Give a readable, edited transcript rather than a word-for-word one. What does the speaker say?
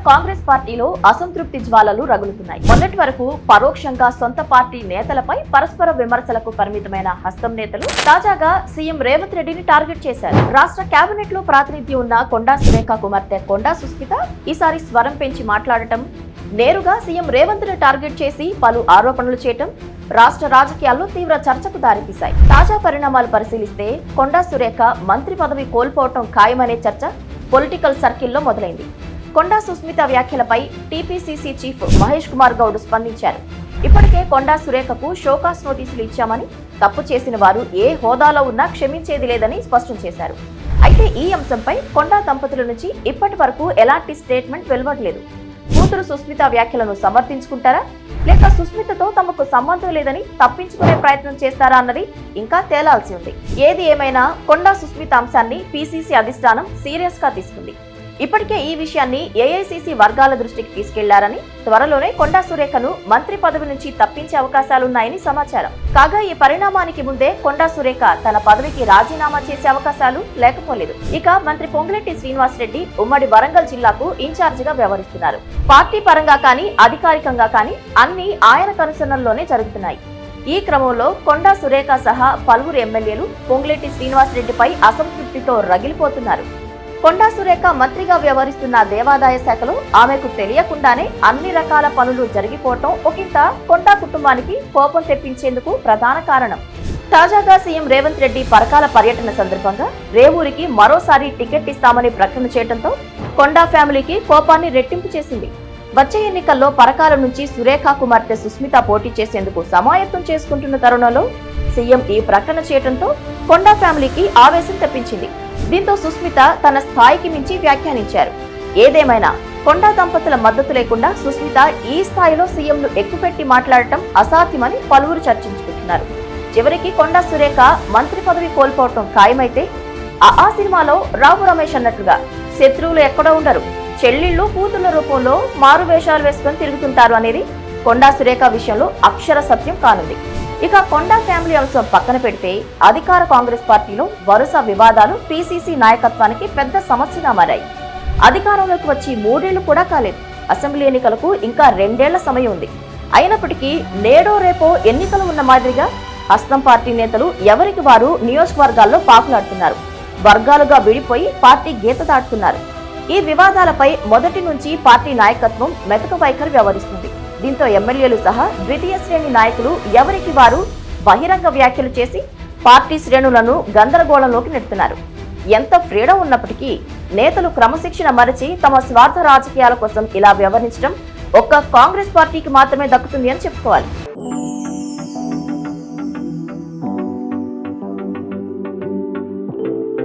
కాంగ్రెస్ పార్టీలో అసంతృప్తి జ్వాలలు రగులుతున్నాయి. మొన్నటి వరకు పరోక్షంగా సొంత పార్టీ నేతలపై పరస్పర విమర్శలకు పరిమితమైన హస్తం నేతలు తాజాగా సీఎం రేవంత్ రెడ్డిని టార్గెట్ చేశారు. రాష్ట్ర కేబినెట్ లో ప్రాతినిధ్యం ఉన్న కొండా సురేఖ కుమార్తె కొండా సుస్మిత ఈసారి స్వరం పెంచి మాట్లాడటం, నేరుగా సీఎం రేవంత్ ని టార్గెట్ చేసి పలు ఆరోపణలు చేయటం రాష్ట్ర రాజకీయాల్లో తీవ్ర చర్చకు దారితీశాయి. తాజా పరిణామాలు పరిశీలిస్తే కొండా సురేఖ మంత్రి పదవి కోల్పోవటం ఖాయమనే చర్చ పొలిటికల్ సర్కిల్లో మొదలైంది. కొండా సుస్మిత వ్యాఖ్యలపై టీపీసీసీ చీఫ్ మహేష్ కుమార్ గౌడ్ స్పందించారు. ఇప్పటికే కొండా సురేఖకు షోకాస్ నోటీసులు ఇచ్చామని, తప్పు చేసిన వారు ఏ హోదాలో ఉన్నా క్షమించేది లేదని స్పష్టం చేశారు. అయితే ఈ అంశంపై కొండా దంపతుల నుంచి ఇప్పటి వరకు ఎలాంటి స్టేట్మెంట్ వెలువడలేదు. కూతురు సుస్మిత వ్యాఖ్యలను సమర్థించుకుంటారా, లేక సుస్మితతో తమకు సంబంధం లేదని తప్పించుకునే ప్రయత్నం చేస్తారా అన్నది ఇంకా తేలాల్సి ఉంది. ఏది ఏమైనా కొండా సుస్మిత అంశాన్ని పీసీసీ అధిష్టానం సీరియస్ గా తీసుకుంది. ఇప్పటికే ఈ విషయాన్ని ఏఐసీసీ వర్గాల దృష్టికి తీసుకెళ్లారని, త్వరలోనే కొండా సురేఖను మంత్రి పదవి నుంచి తప్పించే అవకాశాలున్నాయని సమాచారం. కాగా ఈ పరిణామానికి ముందే కొండా సురేఖ తన పదవికి రాజీనామా చేసే అవకాశాలు లేకపోలేదు. ఇక మంత్రి పొంగులేటి శ్రీనివాసరెడ్డి ఉమ్మడి వరంగల్ జిల్లాకు ఇన్ఛార్జ్ గా వ్యవహరిస్తున్నారు. పార్టీ పరంగా కానీ అధికారికంగా కానీ అన్ని ఆయన కనుసన్నల్లోనే జరుగుతున్నాయి. ఈ క్రమంలో కొండా సురేఖ సహా పలువురు ఎమ్మెల్యేలు పొంగులేటి శ్రీనివాసరెడ్డిపై అసంతృప్తితో రగిలిపోతున్నారు. కొండా సురేఖ మంత్రిగా వ్యవహరిస్తున్న దేవాదాయ శాఖలో ఆమెకు తెలియకుండానే అన్ని రకాల పనులు జరిగిపోవటం ఒకంత కొండా కుటుంబానికి కోపం తెప్పించేందుకు ప్రధాన కారణం. తాజాగా సీఎం రేవంత్ రెడ్డి పరకాల పర్యటన సందర్భంగా రేవూరికి మరోసారి టికెట్ ఇస్తామని ప్రకటన చేయడంతో కొండా ఫ్యామిలీకి కోపాన్ని రెట్టింపు చేసింది. వచ్చే ఎన్నికల్లో పరకాల నుంచి సురేఖ కుమార్తె సుస్మిత పోటీ చేసేందుకు సమాయత్తం చేసుకుంటున్న తరుణంలో సీఎం ఈ ప్రకటన చేయడంతో కొండా ఫ్యామిలీకి ఆవేశం తెప్పించింది. దీంతో సుస్మిత తన స్థాయికి మించి వ్యాఖ్యానించారు. ఏదేమైనా కొండా దంపతుల మద్దతు లేకుండా సుస్మిత ఈ స్థాయిలో సీఎంను ఎక్కుపెట్టి మాట్లాడటం అసాధ్యమని పలువురు చర్చించుకుంటున్నారు. చివరికి కొండా సురేఖ మంత్రి పదవి కోల్పోవటం ఖాయమైతే ఆ సినిమాలో రావు రమేష్ అన్నట్లుగా శత్రువులు ఎక్కడో ఉండరు, చెల్లిళ్లు కూతుళ్ల రూపంలో మారు వేషాలు వేసుకొని తిరుగుతుంటారు అనేది కొండా సురేఖ విషయంలో అక్షర సత్యం కానుంది. ఇక కొండా ఫ్యామిలీ అంశం పక్కన పెడితే అధికార కాంగ్రెస్ పార్టీలో వరుస వివాదాలు పీసీసీ నాయకత్వానికి పెద్ద సమస్యగా మారాయి. అధికారంలోకి వచ్చి 3 ఏళ్లు కూడా కాలేదు. అసెంబ్లీ ఎన్నికలకు ఇంకా 2 ఏళ్ల సమయం ఉంది. అయినప్పటికీ నేడో రేపో ఎన్నికలు ఉన్న మాదిరిగా హస్తం పార్టీ నేతలు ఎవరికి వారు నియోజకవర్గాల్లో పాకులాడుతున్నారు. వర్గాలుగా విడిపోయి పార్టీ గీత దాటుతున్నారు. ఈ వివాదాలపై మొదటి నుంచి పార్టీ నాయకత్వం మెతక వైఖరి వ్యవహరిస్తుంది. దీంతో ఎమ్మెల్యేలు సహా ద్వితీయ శ్రేణి నాయకులు ఎవరికి వారు బహిరంగ వ్యాఖ్యలు చేసి పార్టీ శ్రేణులను గందరగోళంలోకి నెడుతున్నారు. ఎంత ఫ్రీడమ్ ఉన్నప్పటికీ నేతలు క్రమశిక్షణ మరచి తమ స్వార్థ రాజకీయాల కోసం ఇలా వ్యవహరించడం ఒక్క కాంగ్రెస్ పార్టీకి మాత్రమే దక్కుతుంది అని చెప్పుకోవాలి.